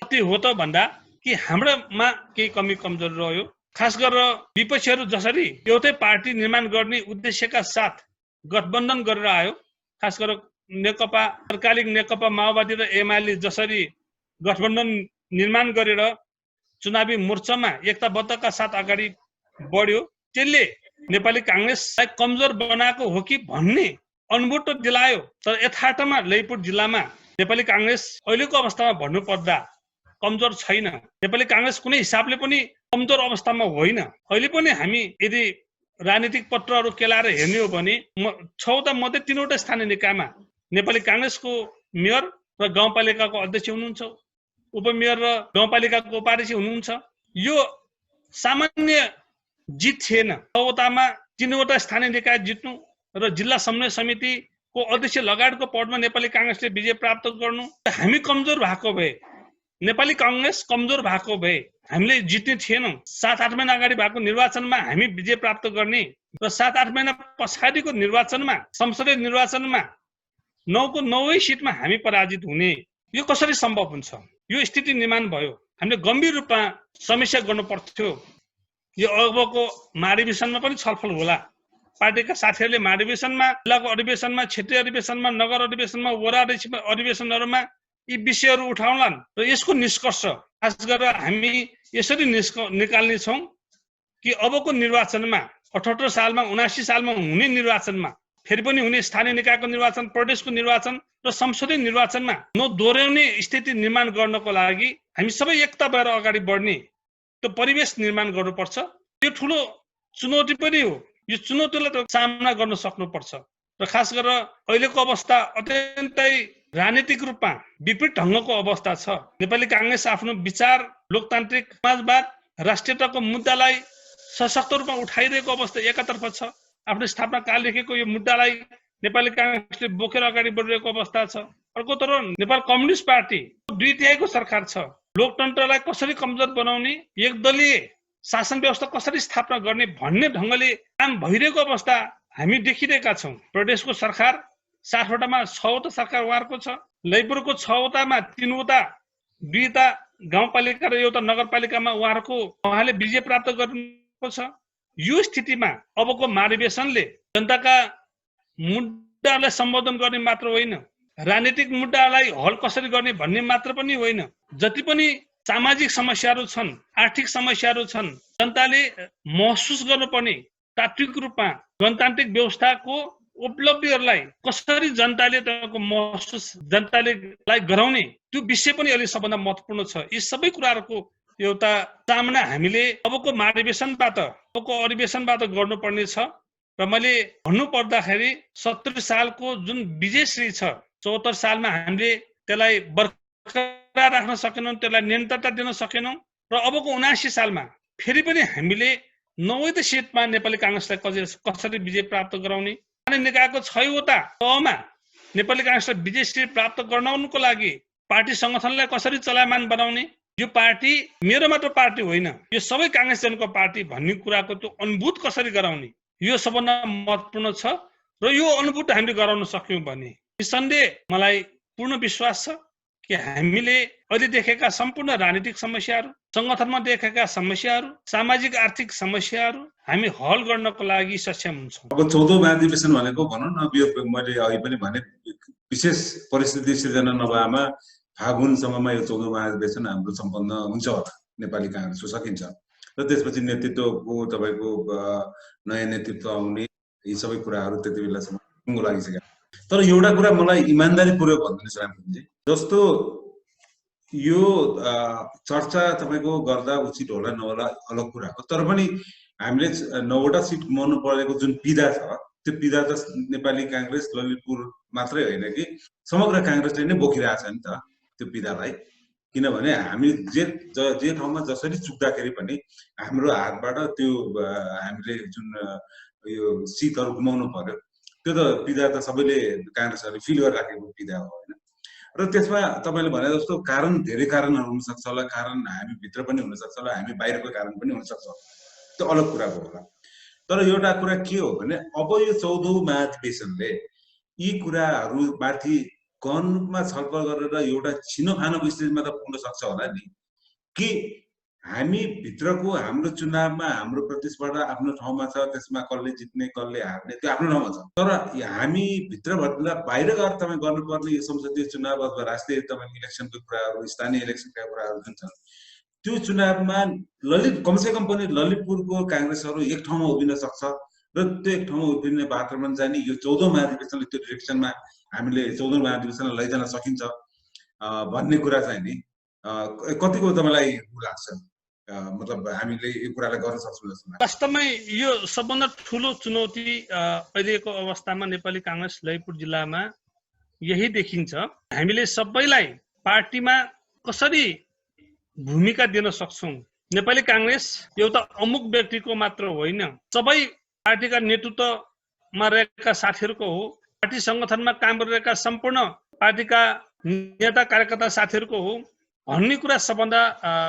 S2: के हो त भन्दा कि हाम्रोमा केही कमी कमजोरी रह्यो। खास गरेर विपक्षीहरू जसरी एउटै पार्टी निर्माण गर्ने उद्देश्यका साथ गठबन्धन गरेर आयो, खास गरेर नेकपा तत्कालीन नेकपा माओवादी र एमाले जसरी गठबन्धन निर्माण गरेर चुनावी मोर्चामा एकताबद्धका साथ अगाडि बढ्यो, त्यसले नेपाली कांग्रेसलाई कमजोर बनाएको हो कि भन्ने अनुभूत त दिलायो। तर यथार्थमा ललितपुर जिल्लामा नेपाली कांग्रेस अहिलेको अवस्थामा भन्नुपर्दा कमजोर छैन। नेपाली कांग्रेस कुनै हिसाबले पनि कमजोर अवस्थामा होइन। अहिले पनि हामी यदि राजनीतिक पत्रहरू केलाएर हेर्ने हो भने 6वटा मध्ये 3वटा स्थानीय निकायमा नेपाली कांग्रेसको मेयर र गाउँपालिकाको अध्यक्ष हुनुहुन्छ, उपमेयर र गाउँपालिकाको उपाध्यक्ष हुनुहुन्छ। यो सामान्य जित थिएन। 6वटामा 3वटा स्थानीय निकाय जित्नु र जिल्ला समन्वय समितिको अध्यक्ष लगायतको पदमा नेपाली कांग्रेसले विजय प्राप्त गर्नु, हामी कमजोर भएको भए, नेपाली कांग्रेस कमजोर भएको भए हामीले जित्ने थिएनौँ। 7-8 महिना अगाडि भएको निर्वाचनमा हामी विजय प्राप्त गर्ने र 7-8 महिना पछाडिको निर्वाचनमा संसदीय निर्वाचनमा 9को 9 सिटमा हामी पराजित हुने, यो कसरी सम्भव हुन्छ? यो स्थिति निर्माण भयो। हामीले गम्भीर रूपमा समीक्षा गर्नु पर्थ्यो। यो अबको महाधिवेशनमा पनि छलफल होला। पार्टीका साथीहरूले महाधिवेशनमा, जिल्लाको अधिवेशनमा, क्षेत्रीय अधिवेशनमा, नगर अधिवेशनमा, वडा अधिवेशनहरूमा यी विषयहरू उठाउलान् र यसको निष्कर्ष खास गरेर हामी यसरी निकाल्ने छौँ कि अबको निर्वाचनमा 78 सालमा 79 सालमा हुने निर्वाचनमा फेरि पनि हुने स्थानीय निकायको निर्वाचन, प्रदेशको निर्वाचन र संसदीय निर्वाचनमा नदोहोर्याउने स्थिति निर्माण गर्नको लागि हामी सबै एकता भएर अगाडि बढ्ने त्यो परिवेश निर्माण गर्नुपर्छ। यो ठुलो चुनौती पनि हो। यो चुनौतीलाई त सामना गर्न सक्नुपर्छ र खास गरेर अहिलेको अवस्था अत्यन्तै राजनीतिक रूपमा विपरीत ढङ्गको अवस्था छ। नेपाली कांग्रेस आफ्नो विचार, लोकतान्त्रिक समाजवाद, राष्ट्रियताको मुद्दालाई सशक्त रूपमा उठाइरहेको अवस्था एकातर्फ छ। आफ्नो स्थापना कालदेखिको यो मुद्दालाई नेपाली कांग्रेसले बोकेर अगाडि बढिरहेको अवस्था छ। अर्कोतर्फ नेपाल कम्युनिस्ट पार्टी 2/3 सरकार छ। लोकतन्त्रलाई कसरी कमजोर बनाउने, एकदलीय शासन व्यवस्था कसरी स्थापना गर्ने भन्ने ढङ्गले काम भइरहेको अवस्था हामी देखिरहेका छौँ। प्रदेशको सरकार 60वटामा 6वटा सरकार उहाँहरूको छ। ललितपुरको 6वटामा 3वटा, 2वटा गाउँपालिका र एउटा नगरपालिकामा उहाँले विजय प्राप्त गर्नुभएको छ। यो स्थितिमा अबको महाधिवेशनले जनताका मुद्दालाई सम्बोधन गर्ने मात्र होइन, राजनीतिक मुद्दालाई हल कसरी गर्ने भन्ने मात्र पनि होइन, जति पनि सामाजिक समस्याहरू छन्, आर्थिक समस्याहरू छन्, जनताले महसुस गर्नुपर्ने तात्विक रूपमा गणतान्त्रिक व्यवस्थाको उपलब्धिहरूलाई कसरी जनताले त्यसको महसुस जनताले गराउने, त्यो विषय पनि अहिले सबभन्दा महत्त्वपूर्ण छ। यी सबै कुराहरूको एउटा सामना हामीले अबको महाधिवेशनबाट, अबको अधिवेशनबाट गर्नुपर्ने छ। र मैले भन्नुपर्दाखेरि 70 सालको जुन विजयश्री छ, 74 सालमा हामीले त्यसलाई बरकरार राख्न सकेनौँ, त्यसलाई निरन्तरता दिन सकेनौँ र अबको 79 सालमा फेरि पनि हामीले 9 सिटमा नेपाली कांग्रेसलाई कसरी विजय प्राप्त गराउने, निकायको 6वटा तहमा नेपाली कांग्रेसलाई विजयश्री प्राप्त गराउनको लागि पार्टी संगठनलाई कसरी चलायमान बनाउने, यो पार्टी मेरो मात्र पार्टी होइन, यो सबै कांग्रेसजनको पार्टी भन्ने कुराको त्यो अनुभूत कसरी गराउने, यो सबभन्दा महत्त्वपूर्ण छ। र यो अनुभूत हामीले गराउन सक्यौँ भने निसन्देह मलाई पूर्ण विश्वास छ कि हामीले अहिले देखेका सम्पूर्ण राजनीतिक समस्याहरू, संगठनमा देखेका समस्याहरू, सामाजिक आर्थिक समस्याहरू हामी हल गर्नको लागि सक्षम हुन्छौँ।
S1: अब 14औं महाधिवेशन भनेको भनौँ न, यो मैले अघि पनि भने विशेष परिस्थिति सिर्जना नभएमा फागुनसम्ममा यो 14औं महाधिवेशन हाम्रो सम्पन्न हुन्छ होला नेपाली कांग्रेसको सकिन्छ। र त्यसपछि नेतृत्वको तपाईँको नयाँ नेतृत्व आउने, यी सबै कुराहरू त्यति बेलासम्म टुङ्गो लागिसक्यो। तर एउटा कुरा मलाई इमान्दारीपूर्वक भनिदिनुहोस् रामजी, जस्तो यो चर्चा तपाईँको गर्दा उचित होला नहोला अलग कुरा हो, तर पनि हामीले 9वटा सिट गुमाउनु परेको जुन पीडा छ, त्यो पीडा त नेपाली कांग्रेस ललितपुर मात्रै होइन कि समग्र कांग्रेसले नै बोकिरहेछ नि त त्यो पीडालाई। किनभने हामी जे ठाउँमा जसरी चुक्दाखेरि पनि हाम्रो हातबाट त्यो हामीले जुन यो सिटहरू गुमाउनु पर्यो, त्यो त पीडा त सबैले कांग्रेसहरूले फिल गरिराखेको पीडा हो होइन। र त्यसमा तपाईँले भने जस्तो कारण धेरै कारणहरू हुनसक्छ होला, कारण हामी भित्र पनि हुनसक्छ होला, हामी बाहिरको कारण पनि हुनसक्छ, त्यो अलग कुराको होला। तर एउटा कुरा के हो भने अब यो 14औं महाधिवेशनले यी कुराहरूमाथि गहन रूपमा छलफल गरेर एउटा छिनोफानोको स्थितिमा त पुग्न सक्छ होला नि, कि हामी भित्रको हाम्रो चुनावमा हाम्रो प्रतिस्पर्धा आफ्नो ठाउँमा छ, त्यसमा कसले जित्ने कसले हार्ने त्यो आफ्नो ठाउँमा छ। तर हामी भित्रभन्दा बाहिर गएर तपाईँ गर्नुपर्ने यो संसदीय चुनाव अथवा राष्ट्रिय तपाईँ इलेक्सनको कुराहरू, स्थानीय इलेक्सनका कुराहरू जुन छन्, त्यो चुनावमा कमसे कम पनि ललितपुरको काङ्ग्रेसहरू एक ठाउँमा उभिन सक्छ र त्यो एक ठाउँमा उभिने वातावरण जाने यो 14औं महाधिवेशनले त्यो डिरेक्सनमा हामीले 14औं महाधिवेशनलाई लैजान सकिन्छ भन्ने कुरा चाहिँ नि कतिको तपाईँलाई लाग्छ? मतलब हामीले यो कुरालाई गर्न सक्छौँ जस्तो लाग्छ?
S2: वास्तवमै यो सबभन्दा ठुलो चुनौती अहिलेको अवस्थामा नेपाली काङ्ग्रेस ललितपुर जिल्लामा यही देखिन्छ। हामीले सबैलाई पार्टीमा कसरी भूमिका दिन सक्छौँ। नेपाली काङ्ग्रेस एउटा अमुक व्यक्तिको मात्र होइन, सबै पार्टीका नेतृत्वमा रहेका साथीहरूको हो, पार्टी संगठनमा काम गरिरहेका सम्पूर्ण पार्टीका नेता कार्यकर्ता साथीहरूको हो भन्ने कुरा सबभन्दा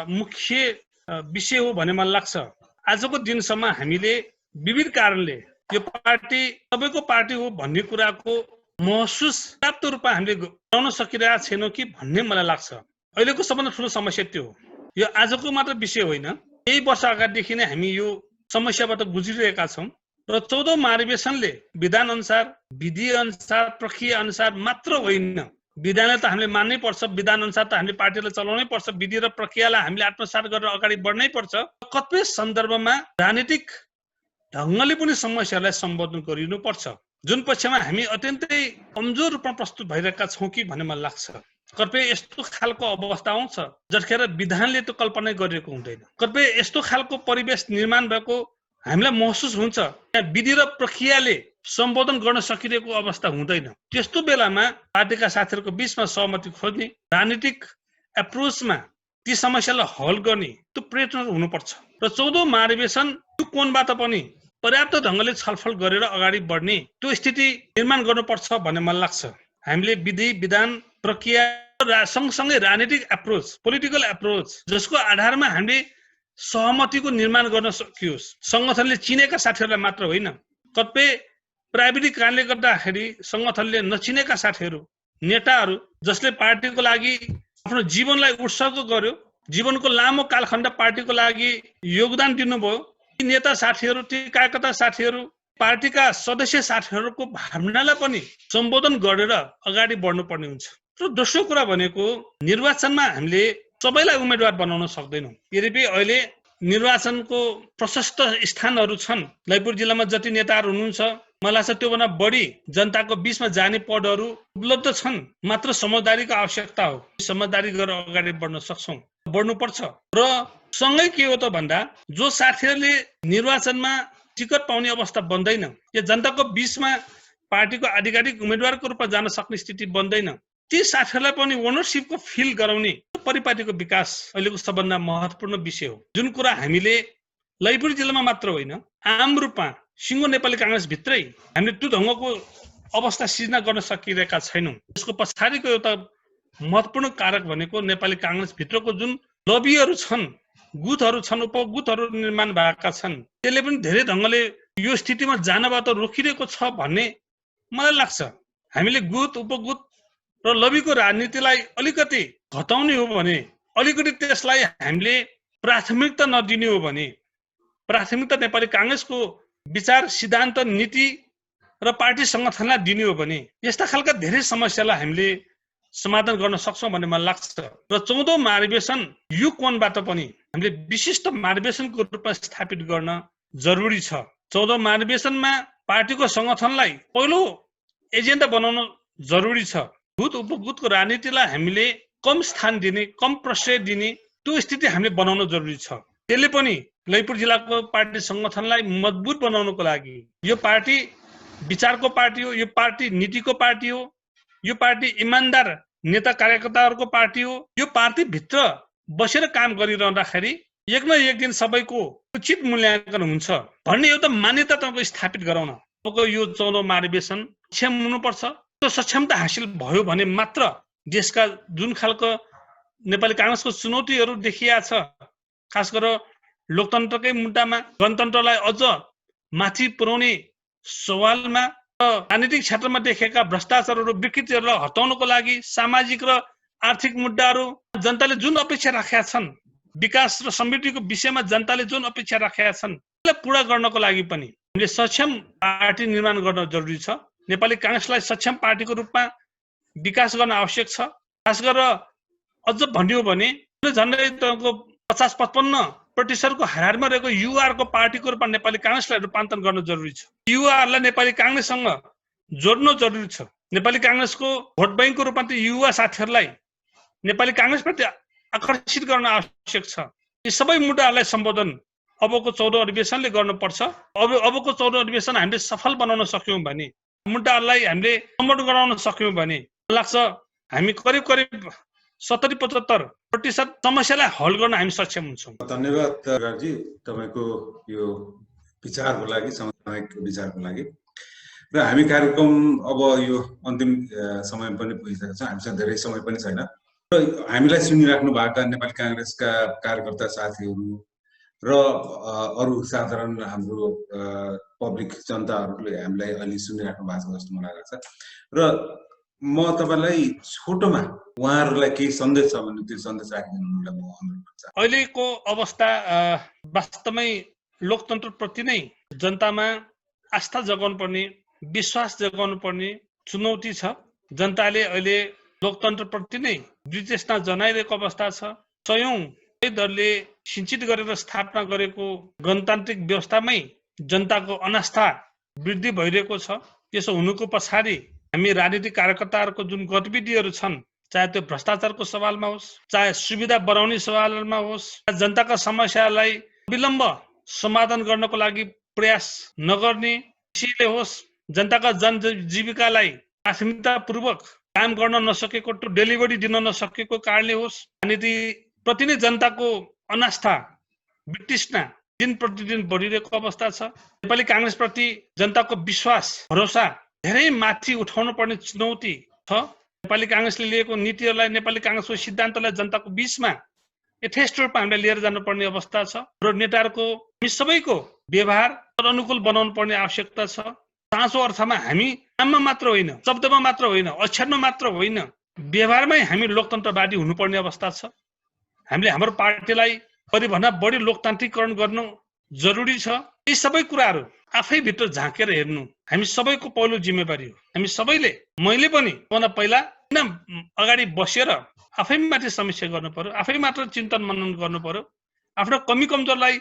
S2: मुख्य विषय हो भन्ने मलाई लाग्छ। आजको दिनसम्म हामीले विविध कारणले यो पार्टी सबैको पार्टी हो भन्ने कुराको महसुस पर्याप्त रूपमा हामीले गराउन सकिरहेका छैनौँ कि भन्ने मलाई लाग्छ। अहिलेको सबभन्दा ठुलो समस्या त्यो हो। यो आजको मात्र विषय होइन, केही वर्ष अगाडिदेखि नै हामी यो समस्याबाट गुज्रिरहेका छौँ र 14औं महाधिवेशनले विधान अनुसार, विधि अनुसार, प्रक्रिया अनुसार मात्र होइन, विधानलाई त हामीले मान्नै पर्छ, विधान अनुसार त हामीले पार्टीलाई चलाउनै पर्छ, विधि र प्रक्रियालाई हामीले आत्मसात गरेर अगाडि बढ्नै पर्छ। कतिपय सन्दर्भमा राजनीतिक ढङ्गले पनि समस्यालाई सम्बोधन गरिनुपर्छ, जुन पक्षमा हामी अत्यन्तै कमजोर रूपमा प्रस्तुत भइरहेका छौँ कि भन्ने मलाई लाग्छ। कतिपय यस्तो खालको अवस्था आउँछ जतिखेर विधानले त्यो कल्पना गरिएको हुँदैन, कतिपय यस्तो खालको परिवेश निर्माण भएको हामीलाई महसुस हुन्छ त्यहाँ विधि र प्रक्रियाले सम्बोधन गर्न सकिरहेको अवस्था हुँदैन। त्यस्तो बेलामा पार्टीका साथीहरूको बीचमा सहमति खोज्ने, राजनीतिक एप्रोचमा ती समस्यालाई हल गर्ने त्यो प्रयत्न हुनुपर्छ र 14औं महाधिवेशन त्यो कोणबाट पनि पर्याप्त ढङ्गले छलफल गरेर अगाडि बढ्ने त्यो स्थिति निर्माण गर्नुपर्छ भन्ने मलाई लाग्छ। हामीले विधि, विधान, प्रक्रिया सँगसँगै राजनीतिक एप्रोच, पोलिटिकल एप्रोच जसको आधारमा हामीले सहमतिको निर्माण गर्न सकियोस्। सङ्गठनले चिनेका साथीहरूलाई मात्र होइन, कतिपय प्राविधिक कारणले गर्दाखेरि सङ्गठनले नचिनेका साथीहरू, नेताहरू जसले पार्टीको लागि आफ्नो जीवनलाई उत्सर्ग गर्यो, जीवनको लामो कालखण्ड पार्टीको लागि योगदान दिनुभयो, ती नेता साथीहरू, ती कार्यकर्ता साथीहरू, पार्टीका सदस्य साथीहरूको भावनालाई पनि सम्बोधन गरेर अगाडि बढ्नुपर्ने हुन्छ। र दोस्रो कुरा भनेको निर्वाचनमा हामीले सबैलाई उम्मेदवार बनाउन सक्दैनौँ। यद्यपि अहिले निर्वाचनको प्रशस्त स्थानहरू छन्, ललितपुर जिल्लामा जति नेताहरू हुनुहुन्छ मलाई लाग्छ त्योभन्दा बढी जनताको बीचमा जाने पदहरू उपलब्ध छन्, मात्र समझदारीको आवश्यकता हो। समझदारी गरेर अगाडि बढ्न सक्छौँ, बढ्नुपर्छ। र सँगै के हो त भन्दा जो साथीहरूले निर्वाचनमा टिकट पाउने अवस्था बन्दैन, या जनताको बीचमा पार्टीको आधिकारिक उम्मेदवारको रूपमा जान सक्ने स्थिति बन्दैन, ती साथीहरूलाई पनि ओनरसिपको फिल गराउने परिपाटीको विकास अहिलेको सबभन्दा महत्त्वपूर्ण विषय हो। जुन कुरा हामीले ललितपुर जिल्लामा मात्र होइन, आम रूपमा सिङ्गो नेपाली काङ्ग्रेस भित्रै हामीले त्यो ढङ्गको अवस्था सिर्जना गर्न सकिरहेका छैनौँ। यसको पछाडिको एउटा महत्त्वपूर्ण कारक भनेको नेपाली काङ्ग्रेस भित्रको जुन लबीहरू छन्, गुटहरू छन्, उपगुटहरू निर्माण भएका छन्, त्यसले पनि धेरै ढङ्गले यो स्थितिमा जानबाट रोकिरहेको छ भन्ने मलाई लाग्छ। हामीले गुट, उपगुट र लबीको राजनीतिलाई अलिकति घटाउने हो भने, अलिकति त्यसलाई हामीले प्राथमिकता नदिने हो भने, प्राथमिकता नेपाली काङ्ग्रेसको विचार, सिद्धान्त, नीति र पार्टी सङ्गठनलाई दिने हो भने यस्ता खालका धेरै समस्यालाई हामीले समाधान गर्न सक्छौँ भन्ने मलाई लाग्छ। र 14औं महाधिवेशन यो कोणबाट पनि हामीले विशिष्ट महाधिवेशनको रूपमा स्थापित गर्न जरुरी छ। 14औं महाधिवेशनमा पार्टीको सङ्गठनलाई पहिलो एजेन्डा बनाउन जरुरी छ। गुट, उपगुटको राजनीतिलाई हामीले कम स्थान दिने, कम प्रश्रय दिने त्यो स्थिति हामीले बनाउन जरुरी छ। त्यसले पनि ललितपुर जिल्लाको पार्टी सङ्गठनलाई मजबुत बनाउनको लागि, यो पार्टी विचारको पार्टी हो, यो पार्टी नीतिको पार्टी हो, यो पार्टी इमान्दार नेता कार्यकर्ताहरूको पार्टी हो, यो पार्टीभित्र बसेर काम गरिरहँदाखेरि एक न एक दिन सबैको उचित मूल्याङ्कन हुन्छ भन्ने एउटा मान्यता तपाईँको स्थापित गराउन तपाईँको यो 14औं महाधिवेशन सक्षम हुनुपर्छ। त्यो सक्षमता हासिल भयो भने मात्र देशका जुन खालको नेपाली कांग्रेसको चुनौतीहरू देखिया छ, खास गरेर लोकतन्त्रकै मुद्दामा गणतन्त्रलाई अझ माथि पुर्याउने सवालमा राजनीतिक क्षेत्रमा देखेका भ्रष्टाचारहरू विकृतिहरूलाई हटाउनको लागि सामाजिक र आर्थिक मुद्दाहरू जनताले जुन अपेक्षा राखेका छन्, विकास र समृद्धिको विषयमा जनताले जुन अपेक्षा राखेका छन्, त्यसलाई पूरा गर्नको लागि पनि हामीले सक्षम पार्टी निर्माण गर्न जरुरी छ। नेपाली कांग्रेसलाई सक्षम पार्टीको रूपमा विकास गर्न आवश्यक छ। खास गरेर अझ भनियो भने झन्डै तपाईँको 50-55% हाराहारीमा रहेको युवाहरूको पार्टीको रूपमा नेपाली कांग्रेसलाई रूपान्तरण गर्न जरुरी छ। युवाहरूलाई नेपाली कांग्रेससँग जोड्न जरुरी छ। नेपाली कांग्रेसको भोट बैंकको रूपमा ती युवा साथीहरूलाई नेपाली कांग्रेसप्रति आकर्षित गर्न आवश्यक छ। यी सबै मुद्दाहरूलाई सम्बोधन अबको 14 अधिवेशनले गर्नुपर्छ। अबको 14 अधिवेशन हामीले सफल बनाउन सक्यौं भने, मुद्दाहरूलाई हामीले सम्बोधन गराउन सक्यौं भने लाग्छ हामी करिब 70-75% समस्यालाई हल गर्न हामी सक्षम हुन्छौँ।
S1: धन्यवाद राजी, तपाईको यो विचारको लागि, सामूहिक विचारको लागि। र हामी कार्यक्रम अब यो अन्तिम समय पनि पुगिसकेको छ, हामीसँग धेरै समय पनि छैन। र हामीलाई सुनिराख्नु भएका नेपाली कांग्रेसका कार्यकर्ता साथीहरू र अरू साधारण हाम्रो पब्लिक जनताहरूले हामीलाई अलि सुनिराख्नु भएको छ जस्तो मलाई लाग्छ। र म तपाईलाई छोटोमा उहाँहरूलाई केही सन्देश छ भने त्यो सन्देश राखिदिनुलाई म अनुरोध गर्छु।
S2: अहिलेको अवस्था वास्तवमै लोकतन्त्रप्रति नै जनतामा आस्था जगाउनु पर्ने, विश्वास जगाउनु पर्ने चुनौती छ। जनताले अहिले लोकतन्त्रप्रति नै वितृष्णा जनाइरहेको अवस्था छ। सयौं दलले सिञ्चित गरेर स्थापना गरेको गणतान्त्रिक व्यवस्थामै जनताको अनास्था वृद्धि भइरहेको छ। त्यसो हुनुको पछाडि हामी राजनीतिक कार्यकर्ताहरूको जुन गतिविधिहरू छन्, चाहे त्यो भ्रष्टाचारको सवालमा होस्, चाहे सुविधा बढाउने सवालमा होस्, जनताका समस्यालाई विलम्ब समाधान गर्नको लागि प्रयास नगर्ने विषयले होस्, जनताका जनजीविकालाई प्राथमिकतापूर्वक काम गर्न नसकेको, डेलिभरी दिन नसकेको कारणले होस्, राजनीति प्रति नै जनताको अनास्था वितृष्णा दिन प्रतिदिन बढिरहेको अवस्था छ। नेपाली कांग्रेसप्रति जनताको विश्वास भरोसा धेरै माथि उठाउनु पर्ने चुनौती छ। नेपाली कांग्रेसले लिएको नीतिहरूलाई, नेपाली कांग्रेसको सिद्धान्तलाई जनताको बीचमा यथेष्ट रूपमा हामीले लिएर जानुपर्ने अवस्था छ। र नेताहरूको हामी सबैको व्यवहार अनुकूल बनाउनु पर्ने आवश्यकता छ। साँचो अर्थमा हामी नाममा मात्र होइन, शब्दमा मात्र होइन, अक्षरमा मात्र होइन, व्यवहारमै हामी लोकतन्त्रवादी हुनुपर्ने अवस्था छ। हामीले हाम्रो पार्टीलाई बढीभन्दा बढी लोकतान्त्रिकरण गर्नु जरुरी छ। यी सबै कुराहरू आफै भित्र झाँकेर हेर्नु हामी सबैको पहिलो जिम्मेवारी हो। हामी सबैले, मैले पनि पहिला अगाडि बसेर आफैमाथि समीक्षा गर्नु पर्यो, आफै मात्र चिन्तन मनन गर्नु पर्यो, आफ्नो कमी कमजोरलाई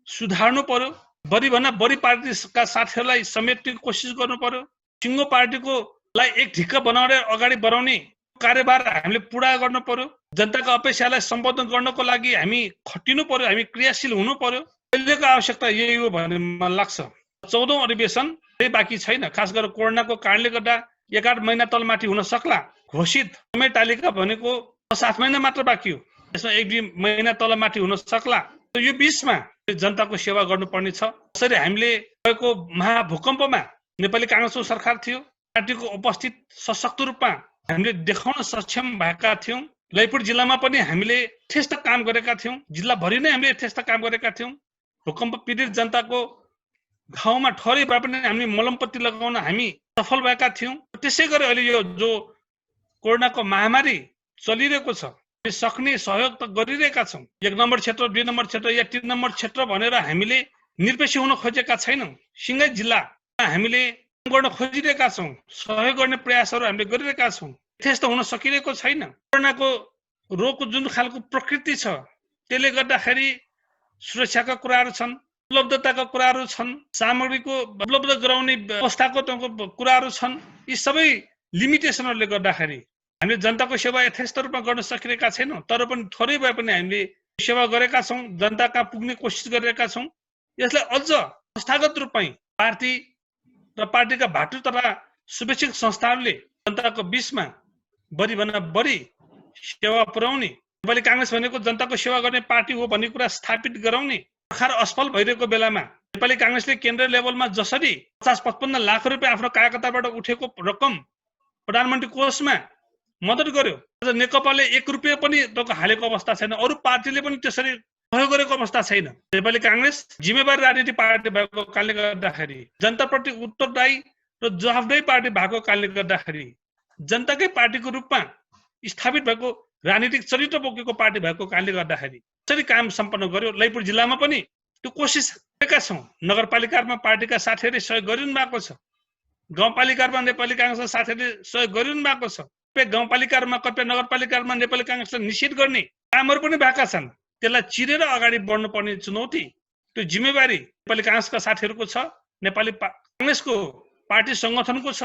S2: सुधार्नु पर्यो, बढीभन्दा बढी पार्टीका साथीहरूलाई समेट्ने कोसिस गर्नु पर्यो, सिङ्गो पार्टीको लाई एक ढिक्क बनाएर अगाडि बढाउने कार्यभार हामीले पूरा गर्नु पर्यो, जनताको अपेक्षालाई सम्बोधन गर्नको लागि हामी खटिनु पर्यो, हामी क्रियाशील हुनु पर्यो। अहिलेको आवश्यकता यही हो भन्ने मलाई लाग्छ। 14औं अधिवेशन धेरै बाँकी छैन। खास गरेर कोरोनाको कारणले गर्दा 1-8 महिना तलमाथि हुन सक्ला। घोषित समय तालिका भनेको 7 महिना मात्र बाँकी हो। यसमा 1-2 महिना तलमाथि हुन सक्ला। यो बीचमा जनताको सेवा गर्नुपर्ने छ। जसरी हामीले भएको महाभूकम्पमा नेपाली कांग्रेसको सरकार थियो, पार्टीको उपस्थित सशक्त रूपमा हामीले देखाउन सक्षम भएका थियौं। ललितपुर जिल्लामा पनि हामीले यथेष्ट काम गरेका थियौं, जिल्लाभरि नै हामीले यथेष्ट काम गरेका थियौं। भूकम्प पीडित जनताको घाउमा ठहरै भए पनि हामी मलमपट्टी लगाउन हामी सफल भएका थियौं। त्यसै गरी अहिले यो जो कोरोनाको महामारी चलिरहेको छ, सक्ने सहयोग त गरिरहेका छौं। 1 नम्बर क्षेत्र, 2 नम्बर क्षेत्र या 3 नम्बर क्षेत्र भनेर हामीले निरपेक्ष हुन खोजेका छैनौं। सिंगै जिल्ला हामीले गर्न खोजिरहेका छौं, सहयोग गर्ने प्रयासहरू हामीले गरिरहेका छौं। यथेष्ट हुन सकिरहेको छैन। कोरोनाको रोगको जुन खालको प्रकृति छ, त्यसले गर्दाखेरि सुरक्षाका कुराहरू छन्, उपलब्धताका कुराहरू छन्, सामग्रीको उपलब्ध गराउने अवस्थाको कुराहरू छन्। यी सबै लिमिटेसनहरूले गर्दाखेरि हामीले जनताको सेवा यथेष्ट रूपमा गर्न सकिरहेका छैनौं। तर पनि थोरै भए पनि हामीले सेवा गरेका छौं, जनताका पुग्ने कोसिस गरिरहेका छौं। यसलाई अझ संस्थागत रूपमै पार्टी र पार्टीका भातृ तथा शुभेच्छुक संस्थाहरूले जनताको बीचमा बढीभन्दा बढी सेवा पुर्याउने, नेपाली कांग्रेस भनेको जनताको सेवा गर्ने पार्टी हो भन्ने कुरा स्थापित गराउने, सरकार असफल भइरहेको बेलामा नेपाली कांग्रेसले केन्द्रीय लेभलमा जसरी 50-55 लाख रुपियाँ आफ्नो कार्यकर्ताबाट उठेको रकम प्रधानमन्त्री कोषमा मद्दत गर्यो। आज नेकपाले 1 रुपैयाँ पनि तक हालेको अवस्था छैन, अरू पार्टीले पनि त्यसरी सहयोग गरेको अवस्था छैन। नेपाली कांग्रेस जिम्मेवारी राजनीतिक पार्टी भएको कारणले गर्दाखेरि, जनताप्रति उत्तरदायी र जवाफदेही पार्टी भएको कारणले गर्दाखेरि, जनताकै पार्टीको रूपमा स्थापित भएको राजनीतिक चरित्र बोकेको पार्टी भएको कारणले गर्दाखेरि कसरी काम सम्पन्न गर्यो। ललितपुर जिल्लामा पनि त्यो कोसिस गरेका छौँ। नगरपालिकामा पार्टीका साथीहरूले सहयोग गरिरहनु भएको छ, गाउँपालिकामा नेपाली कांग्रेसका साथीहरूले सहयोग गरिरहनु भएको छ, गाउँपालिकामा कतिपय नगरपालिकामा नेपाली कांग्रेसलाई निषेध गर्ने कामहरू पनि भएका छन्। त्यसलाई चिरेर अगाडि बढ्नुपर्ने चुनौती, त्यो जिम्मेवारी नेपाली कांग्रेसका साथीहरूको छ, नेपाली कांग्रेसको पार्टी संगठनको छ।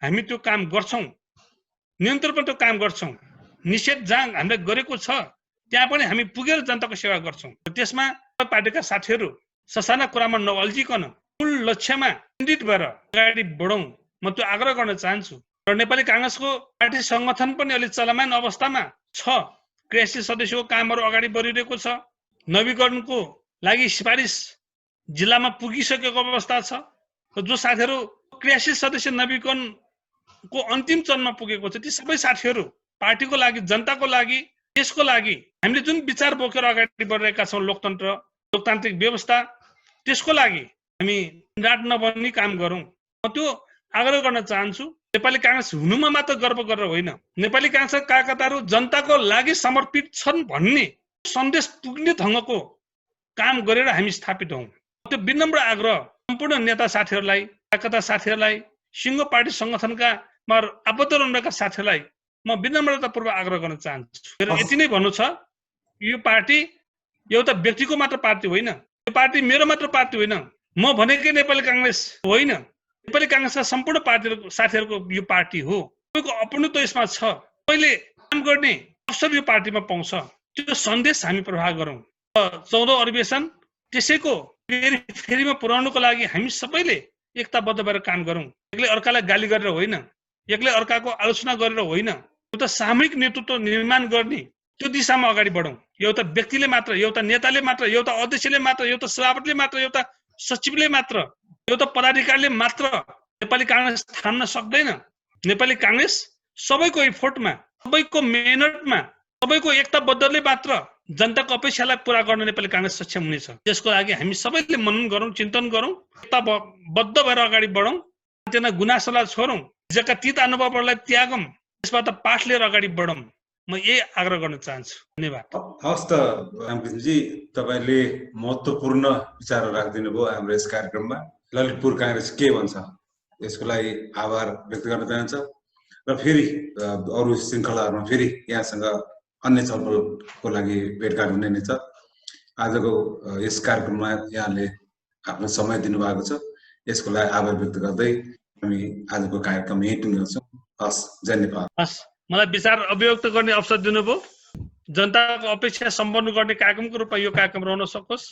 S2: हामी त्यो काम गर्छौँ, निरन्तर पनि त्यो काम गर्छौँ। निषेध जहाँ हामीले गरेको छ त्यहाँ पनि हामी पुगेर जनताको सेवा गर्छौँ। त्यसमा पार्टीका साथीहरू ससाना कुरामा नअल्झिकन मूल लक्ष्यमा केन्द्रित भएर अगाडि बढौँ, म त्यो आग्रह गर्न चाहन्छु। र नेपाली कांग्रेसको पार्टी संगठन पनि अलि चलमान अवस्थामा छ। क्रियाशील सदस्यको कामहरू अगाडि बढिरहेको छ। नवीकरणको लागि सिफारिस जिल्लामा पुगिसकेको अवस्था छ। जो साथीहरू क्रियाशील सदस्य नवीकरणको अन्तिम चरणमा पुगेको छ, ती सबै साथीहरू पार्टीको लागि, जनताको लागि, देशको लागि हामीले जुन विचार बोकेर अगाडि बढिरहेका छौँ, लोकतन्त्र, लोकतान्त्रिक व्यवस्था, त्यसको लागि हामी रात नबन्ने काम गरौँ। म त्यो आग्रह गर्न चाहन्छु। नेपाली कांग्रेस हुनुमा मात्र गर्व गरेर होइन, नेपाली कांग्रेसका कार्यकर्ताहरू जनताको लागि समर्पित छन् भन्ने सन्देश पुग्ने ढङ्गको काम गरेर हामी स्थापित हौँ। त्यो विनम्र आग्रह सम्पूर्ण नेता साथीहरूलाई, कार्यकर्ता साथीहरूलाई, सिङ्गो पार्टी संगठनका आबद्ध रहनुभएका साथीहरूलाई म विनम्रतापूर्वक आग्रह गर्न चाहन्छु। यति नै भन्नु छ, यो पार्टी एउटा व्यक्तिको मात्र पार्टी होइन, यो पार्टी मेरो मात्र पार्टी होइन, म भनेकै नेपाली कांग्रेस होइन, नेपाली कांग्रेसका सम्पूर्ण पार्टीहरूको साथीहरूको यो पार्टी हो। तपाईँको अपनत्व यसमा छ। तपाईँले काम गर्ने अवसर यो पार्टीमा पाउँछ। त्यो सन्देश हामी प्रवाह गरौँ। 14औं अधिवेशन त्यसैको फेरिमा पुर्याउनुको लागि हामी सबैले एकताबद्ध भएर काम गरौँ। एक्लै अर्कालाई गाली गरेर होइन, एक्लै अर्काको आलोचना गरेर होइन, एउटा सामूहिक नेतृत्व निर्माण गर्ने त्यो दिशामा अगाडि बढौँ। एउटा व्यक्तिले मात्र, एउटा नेताले मात्र, एउटा अध्यक्षले मात्र, एउटा सभापतिले मात्र, एउटा सचिवले मात्र, एउटा पदाधिकारीले मात्र नेपाली कांग्रेस थाम्न सक्दैन। नेपाली कांग्रेस सबैको एफोर्टमा, सबैको मेहनतमा, सबैको एकताबद्धले मात्र जनताको अपेक्षालाई पूरा गर्न नेपाली कांग्रेस सक्षम हुनेछ। त्यसको लागि हामी सबैले मनन गरौँ, चिन्तन गरौँ, एकताबद्ध भएर अगाडि बढौँ, त्यहाँ गुनासोलाई छोडौँ, हिजोका तीत अनुभवहरूलाई त्यागौँ, त्यसबाट पाठ लिएर अगाडि बढौँ। म यही आग्रह गर्न चाहन्छु। धन्यवाद।
S1: हवस् त रामकृष्णजी, तपाईँले महत्त्वपूर्ण विचारहरू राखिदिनु भयो हाम्रो यस कार्यक्रममा। ललितपुर कांग्रेस के भन्छ यसको लागि आभार व्यक्त गर्न चाहन्छ र फेरि अरू श्रृङ्खलाहरूमा फेरि यहाँसँग अन्य छलफलको लागि भेटघाट हुने नै छ। आजको यस कार्यक्रममा यहाँले आफ्नो समय दिनुभएको छ, यसको लागि आभार व्यक्त गर्दै हामी आजको कार्यक्रम यहीँ टुङ्ग्याउँछौँ। हस्, जय नेपाल।
S2: हस्, मलाई विचार अभिव्यक्त गर्ने अवसर दिनुभयो। जनताको अपेक्षा सम्पन्न गर्ने कार्यक्रमको रूपमा यो कार्यक्रम रहन सकोस्।